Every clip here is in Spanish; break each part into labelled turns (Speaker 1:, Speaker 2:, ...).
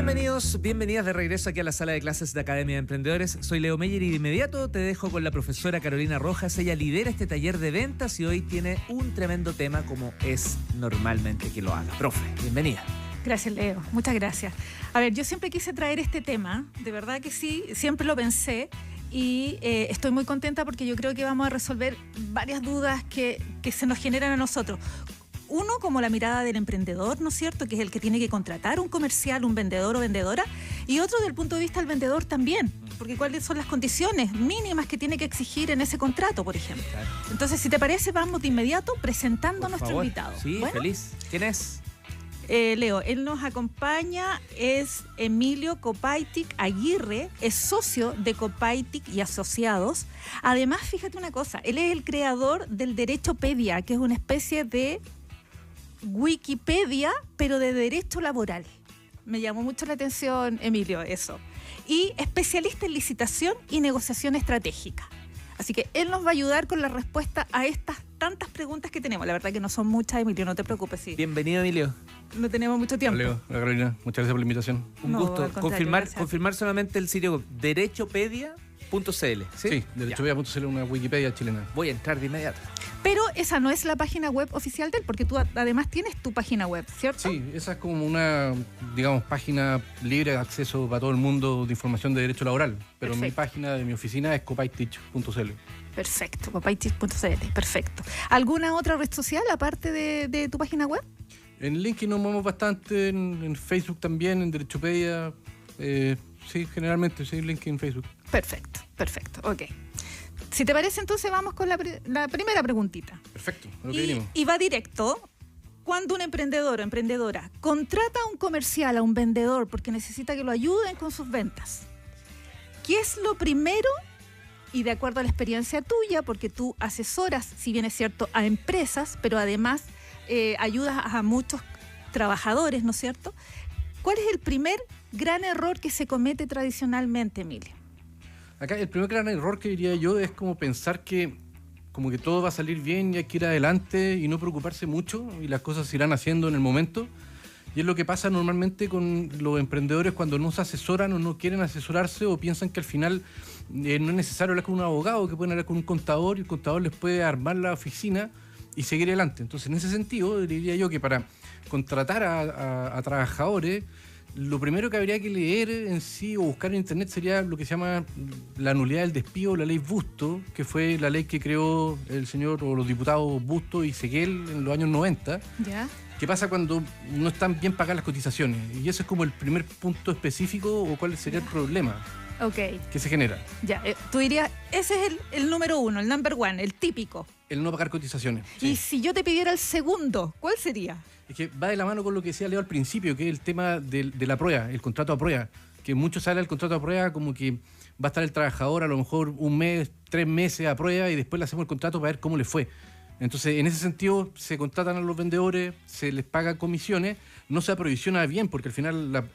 Speaker 1: Bienvenidos, bienvenidas de regreso aquí a la sala de clases de Academia de Emprendedores. Soy Leo Meyer y de inmediato te dejo con la profesora Carolina Rojas. Ella lidera este taller de ventas y hoy tiene un tremendo tema como es normalmente que lo haga. Profe, bienvenida.
Speaker 2: Gracias, Leo. Muchas gracias. A ver, yo siempre quise traer este tema, de verdad que sí, siempre lo pensé y estoy muy contenta porque yo creo que vamos a resolver varias dudas que se nos generan a nosotros. Uno, como la mirada del emprendedor, ¿no es cierto?, que es el que tiene que contratar un comercial, un vendedor o vendedora, y otro del punto de vista del vendedor también, porque cuáles son las condiciones mínimas que tiene que exigir en ese contrato, por ejemplo. Claro. Entonces, si te parece, vamos de inmediato presentando a nuestro invitado.
Speaker 1: Sí, ¿bueno? Feliz. ¿Quién es?
Speaker 2: Leo, él nos acompaña, es Emilio Copaitic Aguirre, es socio de Copaitic y Asociados. Además, fíjate una cosa, él es el creador del Derechopedia, que es una especie de Wikipedia, pero de derecho laboral. Me llamó mucho la atención, Emilio, eso. Y especialista en licitación y negociación estratégica. Así que él nos va a ayudar con la respuesta a estas tantas preguntas que tenemos. La verdad que no son muchas, Emilio, no te preocupes. Sí.
Speaker 1: Bienvenido, Emilio.
Speaker 2: No tenemos mucho tiempo.
Speaker 3: Hola, Carolina. Muchas gracias por la invitación.
Speaker 1: Un gusto. Confirmar solamente el sitio derechopedia.cl.
Speaker 3: Sí, derechopedia.cl es una Wikipedia chilena.
Speaker 1: Voy a entrar de inmediato.
Speaker 2: Pero esa no es la página web oficial de él, porque tú además tienes tu página web, ¿cierto?
Speaker 3: Sí, esa es como una, digamos, página libre de acceso para todo el mundo de información de derecho laboral. Pero mi página de mi oficina es copaitic.cl.
Speaker 2: Perfecto, copaitic.cl, perfecto. ¿Alguna otra red social aparte de tu página web?
Speaker 3: En LinkedIn nos movemos bastante, en Facebook también, en Derechopedia. Sí, generalmente, sí, LinkedIn, Facebook.
Speaker 2: Perfecto, ok. Si te parece, entonces vamos con la primera preguntita.
Speaker 3: Perfecto, a lo que venimos.
Speaker 2: Y va directo. Cuando un emprendedor o emprendedora contrata a un comercial, a un vendedor, porque necesita que lo ayuden con sus ventas, ¿qué es lo primero? Y de acuerdo a la experiencia tuya, porque tú asesoras, si bien es cierto, a empresas, pero además ayudas a muchos trabajadores, ¿no es cierto? ¿Cuál es el primer gran error que se comete tradicionalmente, Emilio?
Speaker 3: Acá el primer gran error que diría yo es como pensar que como que todo va a salir bien y hay que ir adelante y no preocuparse mucho y las cosas se irán haciendo en el momento. Y es lo que pasa normalmente con los emprendedores cuando no se asesoran o no quieren asesorarse o piensan que al final no es necesario hablar con un abogado, que pueden hablar con un contador y el contador les puede armar la oficina y seguir adelante. Entonces, en ese sentido, diría yo que para contratar a trabajadores, lo primero que habría que leer en sí o buscar en internet sería lo que se llama la nulidad del despido, la ley Busto, que fue la ley que creó el señor o los diputados Busto y Seguel en los años 90.
Speaker 2: ¿Ya? ¿Qué
Speaker 3: pasa cuando no están bien pagadas las cotizaciones? Y eso es como el primer punto específico o cuál sería el problema que se genera.
Speaker 2: Ya, tú dirías, ese es el número uno, el number one, el típico.
Speaker 3: El no pagar cotizaciones.
Speaker 2: Sí. Y si yo te pidiera el segundo, ¿cuál sería?
Speaker 3: Es que va de la mano con lo que decía Leo al principio, que es el tema de la prueba, el contrato a prueba. Que mucho sale el contrato a prueba como que va a estar el trabajador a lo mejor un mes, 3 meses a prueba y después le hacemos el contrato para ver cómo le fue. Entonces, en ese sentido, se contratan a los vendedores, se les paga comisiones, no se aprovisiona bien porque al final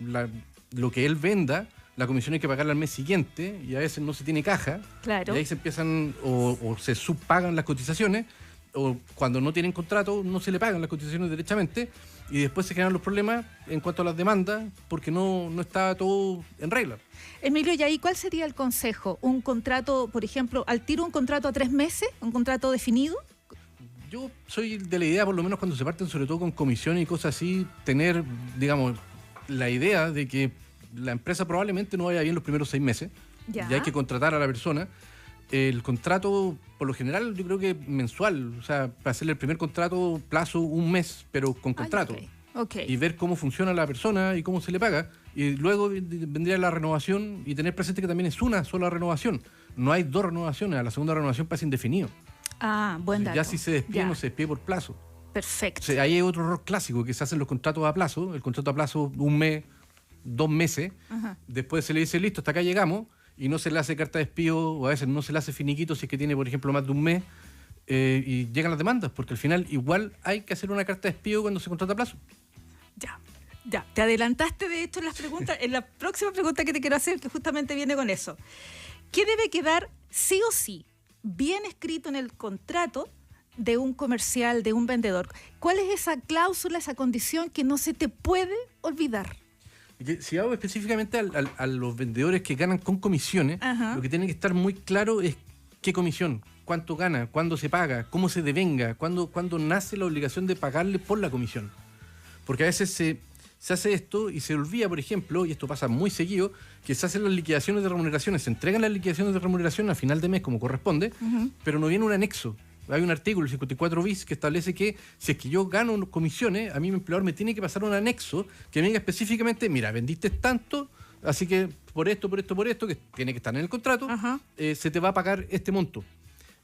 Speaker 3: lo que él venda, la comisión hay que pagarla al mes siguiente y a veces no se tiene caja.
Speaker 2: Claro.
Speaker 3: Y ahí se empiezan o se subpagan las cotizaciones o cuando no tienen contrato no se le pagan las cotizaciones derechamente y después se generan los problemas en cuanto a las demandas porque no está todo en regla.
Speaker 2: Emilio, ¿y ahí cuál sería el consejo? ¿Un contrato, por ejemplo, al tiro un contrato a 3 meses? ¿Un contrato definido?
Speaker 3: Yo soy de la idea, por lo menos cuando se parten sobre todo con comisiones y cosas así, tener, digamos, la idea de que la empresa probablemente no vaya bien los primeros 6 meses. Ya hay que contratar a la persona. El contrato, por lo general, yo creo que mensual. O sea, para hacerle el primer contrato, plazo 1 mes, pero con contrato.
Speaker 2: Okay.
Speaker 3: Y ver cómo funciona la persona y cómo se le paga. Y luego vendría la renovación y tener presente que también es una sola renovación. No hay 2 renovaciones. A la segunda renovación pasa indefinido.
Speaker 2: Ah, buen dato.
Speaker 3: Ya si se despide, no se despide por plazo.
Speaker 2: Perfecto.
Speaker 3: O sea, ahí hay otro error clásico, que se hacen los contratos a plazo. El contrato a plazo 1 mes, 2 meses. Ajá. Después se le dice, listo, hasta acá llegamos. Y no se le hace carta de despido o a veces no se le hace finiquito si es que tiene, por ejemplo, más de 1 mes. Y llegan las demandas, porque al final igual hay que hacer una carta de despido cuando se contrata a plazo.
Speaker 2: Ya. Te adelantaste, de hecho, en las preguntas, en la próxima pregunta que te quiero hacer, que justamente viene con eso. ¿Qué debe quedar sí o sí bien escrito en el contrato de un comercial, de un vendedor? ¿Cuál es esa cláusula, esa condición que no se te puede olvidar?
Speaker 3: Y que si hago específicamente a los vendedores que ganan con comisiones,
Speaker 2: Ajá.
Speaker 3: lo que tiene que estar muy claro es qué comisión, cuánto gana, cuándo se paga, cómo se devenga, cuándo nace la obligación de pagarle por la comisión. Porque a veces se hace esto y se olvida, por ejemplo, y esto pasa muy seguido, que se hacen las liquidaciones de remuneraciones, se entregan las liquidaciones de remuneración a final de mes como corresponde, pero no viene un anexo. Hay un artículo, el 54 bis, que establece que si es que yo gano comisiones, a mí mi empleador me tiene que pasar un anexo que me diga específicamente, mira, vendiste tanto, así que por esto, que tiene que estar en el contrato, se te va a pagar este monto.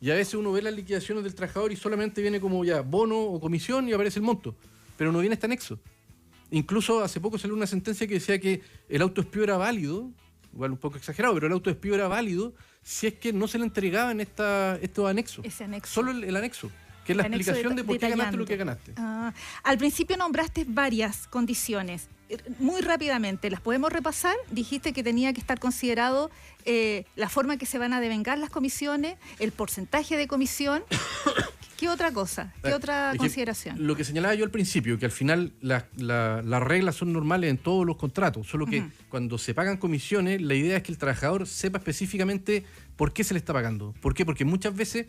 Speaker 3: Y a veces uno ve las liquidaciones del trabajador y solamente viene como ya bono o comisión y aparece el monto, pero no viene este anexo. Incluso hace poco salió una sentencia que decía que el autodespido era válido, igual un poco exagerado, pero el autodespido era válido si es que no se le entregaban estos anexos.
Speaker 2: Ese anexo.
Speaker 3: Solo el anexo, que es la
Speaker 2: Anexo
Speaker 3: explicación de por qué ganaste
Speaker 2: detallando.
Speaker 3: lo que ganaste.
Speaker 2: Al principio nombraste varias condiciones. Muy rápidamente, ¿las podemos repasar? Dijiste que tenía que estar considerado la forma en que se van a devengar las comisiones, el porcentaje de comisión. ¿Qué otra cosa? ¿Qué otra consideración?
Speaker 3: Lo que señalaba yo al principio, que al final las reglas son normales en todos los contratos, solo que cuando se pagan comisiones, la idea es que el trabajador sepa específicamente por qué se le está pagando. ¿Por qué? Porque muchas veces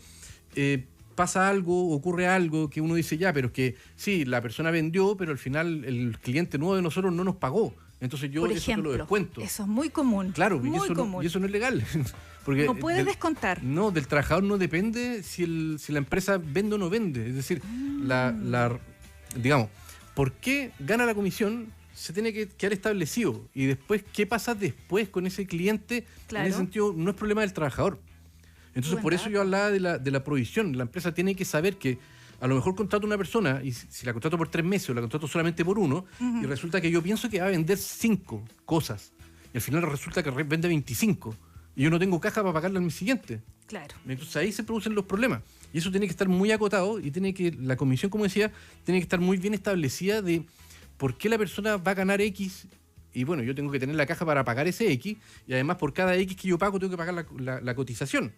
Speaker 3: pasa algo, ocurre algo que uno dice ya, pero es que sí, la persona vendió, pero al final el cliente nuevo de nosotros no nos pagó. Entonces yo
Speaker 2: Por
Speaker 3: eso
Speaker 2: ejemplo,
Speaker 3: te lo descuento.
Speaker 2: eso es muy común.
Speaker 3: Claro,
Speaker 2: muy común.
Speaker 3: y eso no es legal. Porque
Speaker 2: No puedes descontar.
Speaker 3: No, del trabajador no depende si la empresa vende o no vende. Es decir, digamos, ¿por qué gana la comisión? Se tiene que quedar establecido. Y después, ¿qué pasa después con ese cliente?
Speaker 2: Claro.
Speaker 3: En ese sentido, no es problema del trabajador. Entonces,
Speaker 2: Buen
Speaker 3: por eso
Speaker 2: dato.
Speaker 3: yo hablaba de la provisión. La empresa tiene que saber que a lo mejor contrato a una persona y si la contrato por 3 meses o la contrato solamente por 1 y resulta que yo pienso que va a vender 5 cosas y al final resulta que vende 25 y yo no tengo caja para pagarle al mes siguiente.
Speaker 2: Claro.
Speaker 3: Entonces ahí se producen los problemas y eso tiene que estar muy acotado y la comisión, como decía, tiene que estar muy bien establecida de por qué la persona va a ganar X y bueno, yo tengo que tener la caja para pagar ese X y además por cada X que yo pago tengo que pagar la cotización.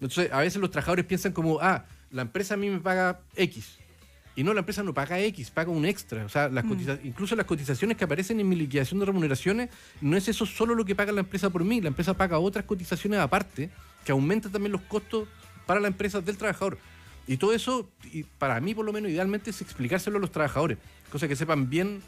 Speaker 3: Entonces, a veces los trabajadores piensan como, la empresa a mí me paga X. Y no, la empresa no paga X, paga un extra. O sea, incluso las cotizaciones que aparecen en mi liquidación de remuneraciones, no es eso solo lo que paga la empresa por mí. La empresa paga otras cotizaciones aparte, que aumentan también los costos para la empresa del trabajador. Y todo eso, y para mí por lo menos, idealmente es explicárselo a los trabajadores. Cosa que sepan bien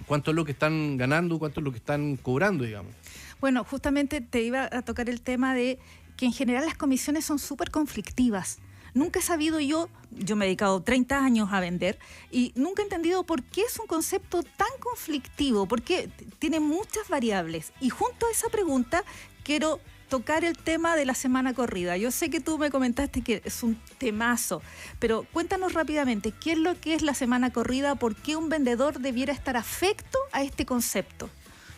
Speaker 3: cuánto es lo que están ganando, cuánto es lo que están cobrando, digamos.
Speaker 2: Bueno, justamente te iba a tocar el tema de que en general las comisiones son súper conflictivas. Nunca he sabido yo me he dedicado 30 años a vender y nunca he entendido por qué es un concepto tan conflictivo, porque tiene muchas variables. Y junto a esa pregunta quiero tocar el tema de la semana corrida. Yo sé que tú me comentaste que es un temazo, pero cuéntanos rápidamente, ¿qué es lo que es la semana corrida? ¿Por qué un vendedor debiera estar afecto a este concepto?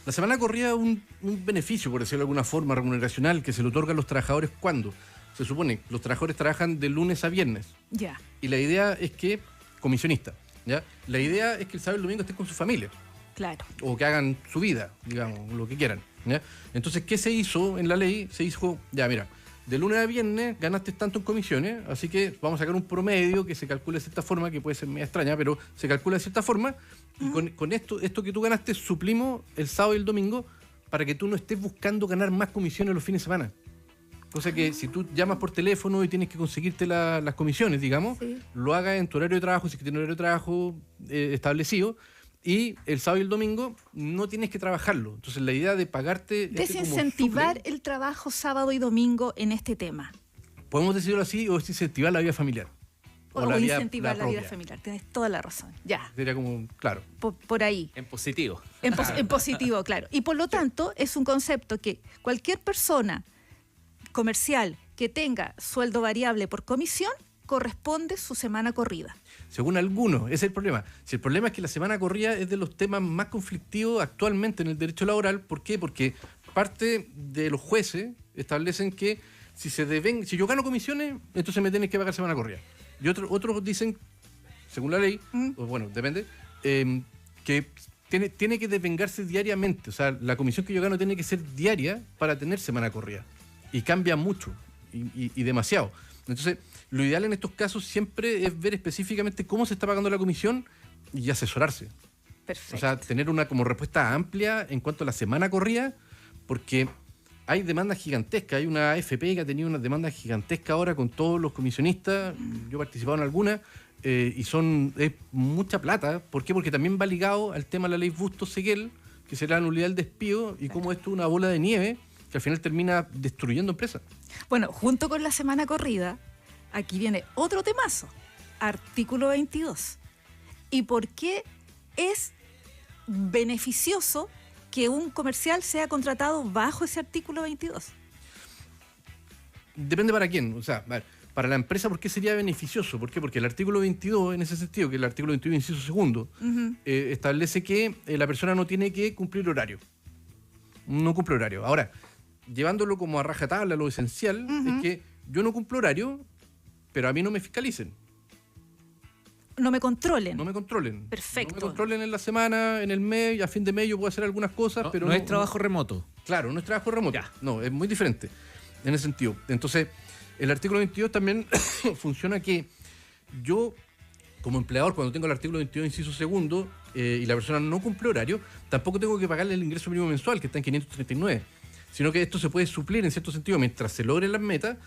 Speaker 3: La semana corrida es un beneficio, por decirlo de alguna forma, remuneracional, que se le otorga a los trabajadores cuando se supone los trabajadores trabajan de lunes a viernes.
Speaker 2: Ya.
Speaker 3: Y la idea es que, comisionista, ¿ya? La idea es que el sábado y el domingo estén con su familia.
Speaker 2: Claro.
Speaker 3: O que hagan su vida, digamos, lo que quieran, ¿ya? Entonces, ¿qué se hizo en la ley? Se dijo, ya mira, de lunes a viernes ganaste tanto en comisiones, así que vamos a sacar un promedio que se calcula de cierta forma, que puede ser media extraña, pero se calcula de cierta forma, y con esto que tú ganaste, suplimos el sábado y el domingo para que tú no estés buscando ganar más comisiones los fines de semana. Cosa que si tú llamas por teléfono y tienes que conseguirte las comisiones, digamos,
Speaker 2: Sí.
Speaker 3: lo hagas en tu horario de trabajo, si es que tienes horario de trabajo establecido, y el sábado y el domingo no tienes que trabajarlo. Entonces la idea de pagarte...
Speaker 2: Desincentivar el trabajo sábado y domingo en este tema.
Speaker 3: Podemos decirlo así, o desincentivar la vida familiar.
Speaker 2: O
Speaker 3: la vida-
Speaker 2: incentivar la vida
Speaker 3: propia.
Speaker 2: familiar. Tienes toda la razón. Ya,
Speaker 3: Sería como, claro.
Speaker 2: por ahí.
Speaker 1: En positivo.
Speaker 2: En positivo, claro. Y por lo tanto, es un concepto que cualquier persona comercial que tenga sueldo variable por comisión corresponde su semana corrida.
Speaker 3: Según algunos, ese es el problema. Si el problema es que la semana corrida es de los temas más conflictivos actualmente en el derecho laboral, ¿por qué? Porque parte de los jueces establecen que si yo gano comisiones, entonces me tienes que pagar semana corrida. Y otros dicen, según la ley, o bueno, depende, que tiene que devengarse diariamente. O sea, la comisión que yo gano tiene que ser diaria para tener semana corrida. Y cambia mucho y demasiado. Entonces, lo ideal en estos casos siempre es ver específicamente cómo se está pagando la comisión y asesorarse.
Speaker 2: Perfecto.
Speaker 3: O sea, tener una como respuesta amplia en cuanto a la semana corrida, porque hay demandas gigantescas. Hay una AFP que ha tenido una demanda gigantesca ahora con todos los comisionistas. Yo he participado en algunas y es mucha plata. ¿Por qué? Porque también va ligado al tema de la ley Bustos-Seguel, que será la nulidad del despido, y cómo esto es una bola de nieve que al final termina destruyendo empresas.
Speaker 2: Bueno, junto con la semana corrida, aquí viene otro temazo, artículo 22. ¿Y por qué es beneficioso que un comercial sea contratado bajo ese artículo 22?
Speaker 3: Depende para quién. O sea, a ver, para la empresa, ¿por qué sería beneficioso? ¿Por qué? Porque el artículo 22, en ese sentido, que es el artículo 22, inciso segundo, establece que la persona no tiene que cumplir horario. No cumple horario. Ahora, llevándolo como a rajatabla, lo esencial es que yo no cumplo horario, pero a mí no me fiscalicen.
Speaker 2: No me controlen.
Speaker 3: No me controlen.
Speaker 2: Perfecto.
Speaker 3: No me controlen en la semana, en el mes, y a fin de mes yo puedo hacer algunas cosas, pero
Speaker 1: no es trabajo remoto.
Speaker 3: Claro, no es trabajo remoto.
Speaker 1: Ya.
Speaker 3: No, es muy diferente en ese sentido. Entonces, el artículo 22 también funciona que yo, como empleador, cuando tengo el artículo 22, inciso segundo, y la persona no cumple horario, tampoco tengo que pagarle el ingreso mínimo mensual, que está en 539, sino que esto se puede suplir en cierto sentido, mientras se logren las metas,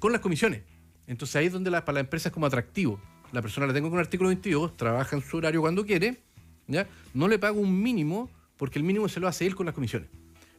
Speaker 3: con las comisiones. Entonces ahí es donde para la empresa es como atractivo. La persona la tengo con el artículo 22, trabaja en su horario cuando quiere, ¿ya? No le pago un mínimo, porque el mínimo se lo hace él con las comisiones.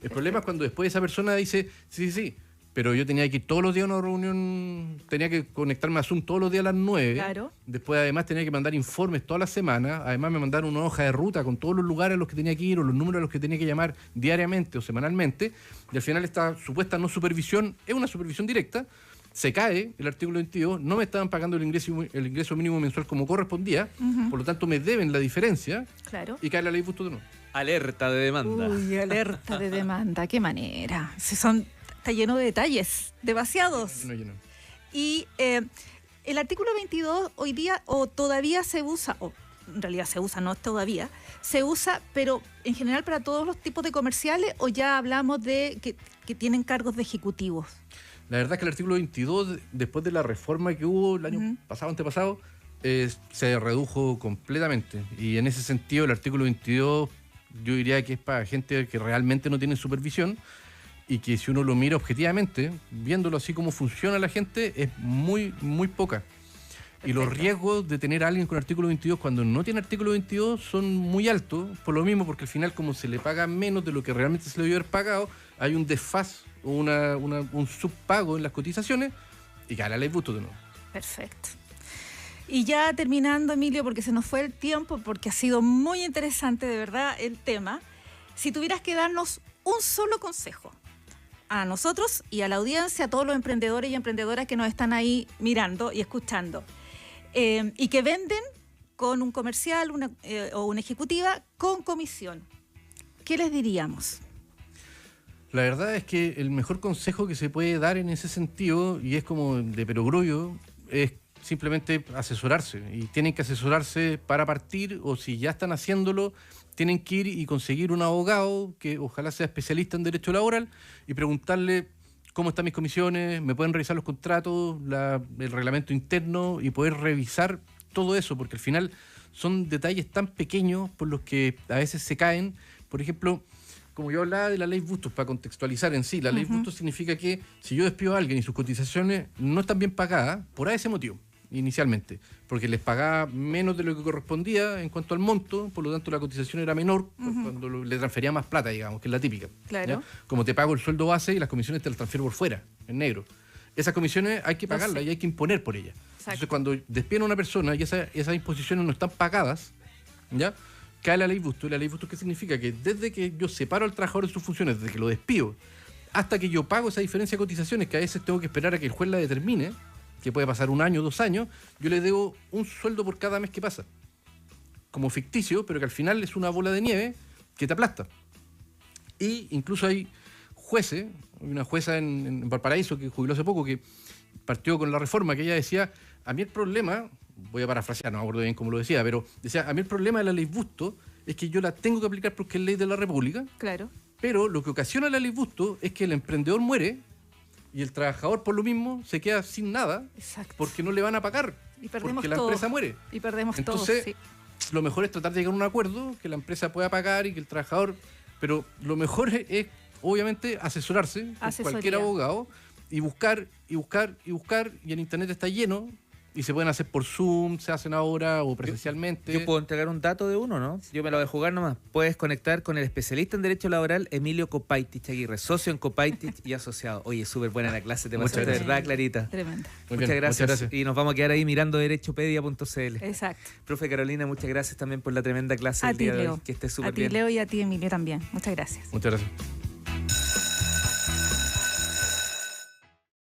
Speaker 3: El problema es cuando después esa persona dice, sí, pero yo tenía que ir todos los días a una reunión, tenía que conectarme a Zoom todos los días a las 9.
Speaker 2: Claro.
Speaker 3: Después además tenía que mandar informes todas las semanas. Además me mandaron una hoja de ruta con todos los lugares a los que tenía que ir o los números a los que tenía que llamar diariamente o semanalmente. Y al final esta supuesta no supervisión es una supervisión directa. Se cae el artículo 22, no me estaban pagando el ingreso mínimo mensual como correspondía, por lo tanto me deben la diferencia,
Speaker 2: Claro.
Speaker 3: y cae la ley Bustos de nuevo.
Speaker 1: Alerta de demanda.
Speaker 2: Uy, alerta de demanda, qué manera. Está lleno de detalles, demasiados.
Speaker 3: Lleno.
Speaker 2: Y el artículo 22 hoy día o todavía se usa, o en realidad se usa, no todavía, se usa, pero en general para todos los tipos de comerciales, o ya hablamos de que tienen cargos de ejecutivos.
Speaker 3: La verdad es que el artículo 22, después de la reforma que hubo el año pasado, antepasado, se redujo completamente. Y en ese sentido, el artículo 22, yo diría que es para gente que realmente no tiene supervisión y que si uno lo mira objetivamente, viéndolo así como funciona la gente, es muy, muy poca. Perfecto. Y los riesgos de tener a alguien con artículo 22 cuando no tiene artículo 22 son muy altos, por lo mismo, porque al final como se le paga menos de lo que realmente se le debió haber pagado, hay un desfaz o un subpago en las cotizaciones y cae la ley Bustos de nuevo.
Speaker 2: Perfecto. Y ya terminando, Emilio, porque se nos fue el tiempo, porque ha sido muy interesante de verdad el tema, si tuvieras que darnos un solo consejo a nosotros y a la audiencia, a todos los emprendedores y emprendedoras que nos están ahí mirando y escuchando, y que venden con un comercial o una ejecutiva con comisión, ¿qué les diríamos?
Speaker 3: La verdad es que el mejor consejo que se puede dar en ese sentido, y es como de perogrullo, es simplemente asesorarse. Y tienen que asesorarse para partir, o si ya están haciéndolo, tienen que ir y conseguir un abogado que ojalá sea especialista en derecho laboral y preguntarle cómo están mis comisiones, me pueden revisar los contratos, el reglamento interno y poder revisar todo eso, porque al final son detalles tan pequeños por los que a veces se caen. Por ejemplo, como yo hablaba de la ley Bustos, para contextualizar en sí, la ley Bustos significa que si yo despido a alguien y sus cotizaciones no están bien pagadas, por ese motivo, inicialmente, porque les pagaba menos de lo que correspondía en cuanto al monto, por lo tanto la cotización era menor cuando le transfería más plata, digamos, que es la típica.
Speaker 2: Claro.
Speaker 3: ¿Ya? Como te pago el sueldo base y las comisiones te las transfiero por fuera, en negro. Esas comisiones hay que pagarlas y hay que imponer por ellas. Entonces, cuando despiden a una persona y esas imposiciones no están pagadas, ¿ya? Cae la ley Bustos. ¿La ley Bustos qué significa? Que desde que yo separo al trabajador de sus funciones, desde que lo despido, hasta que yo pago esa diferencia de cotizaciones, que a veces tengo que esperar a que el juez la determine, que puede pasar 1 año, 2 años, yo le debo un sueldo por cada mes que pasa. Como ficticio, pero que al final es una bola de nieve que te aplasta. Y incluso hay jueces, hay una jueza en Valparaíso que jubiló hace poco, que partió con la reforma, que ella decía, a mí el problema, voy a parafrasear, no me acuerdo bien cómo lo decía, pero decía, a mí el problema de la ley Bustos es que yo la tengo que aplicar porque es ley de la República.
Speaker 2: Claro.
Speaker 3: Pero lo que ocasiona la ley Bustos es que el emprendedor muere y el trabajador por lo mismo se queda sin nada.
Speaker 2: Exacto.
Speaker 3: Porque no le van a pagar.
Speaker 2: Y perdemos
Speaker 3: porque la
Speaker 2: todo.
Speaker 3: empresa muere.
Speaker 2: Y perdemos
Speaker 3: Entonces,
Speaker 2: todo, sí.
Speaker 3: lo mejor es tratar de llegar a un acuerdo, que la empresa pueda pagar y que el trabajador... Pero lo mejor es obviamente, asesorarse con cualquier abogado y buscar, y el internet está lleno. Y se pueden hacer por Zoom, se hacen ahora o presencialmente.
Speaker 1: Yo puedo entregar un dato de uno, ¿no? Yo me lo voy a jugar nomás. Puedes conectar con el especialista en Derecho Laboral, Emilio Copaitich Aguirre, socio en Copaitich y asociado. Oye, súper buena la clase, te pasaste de verdad, Clarita.
Speaker 2: Tremenda.
Speaker 1: Muchas gracias. Y nos vamos a quedar ahí mirando derechopedia.cl.
Speaker 2: Exacto.
Speaker 1: Profe Carolina, muchas gracias también por la tremenda clase
Speaker 2: A
Speaker 1: del
Speaker 2: ti,
Speaker 1: día de
Speaker 2: Leo.
Speaker 1: hoy. Que estés súper
Speaker 2: A ti,
Speaker 1: bien.
Speaker 2: Leo, y a ti, Emilio, también. Muchas gracias.
Speaker 3: Muchas gracias.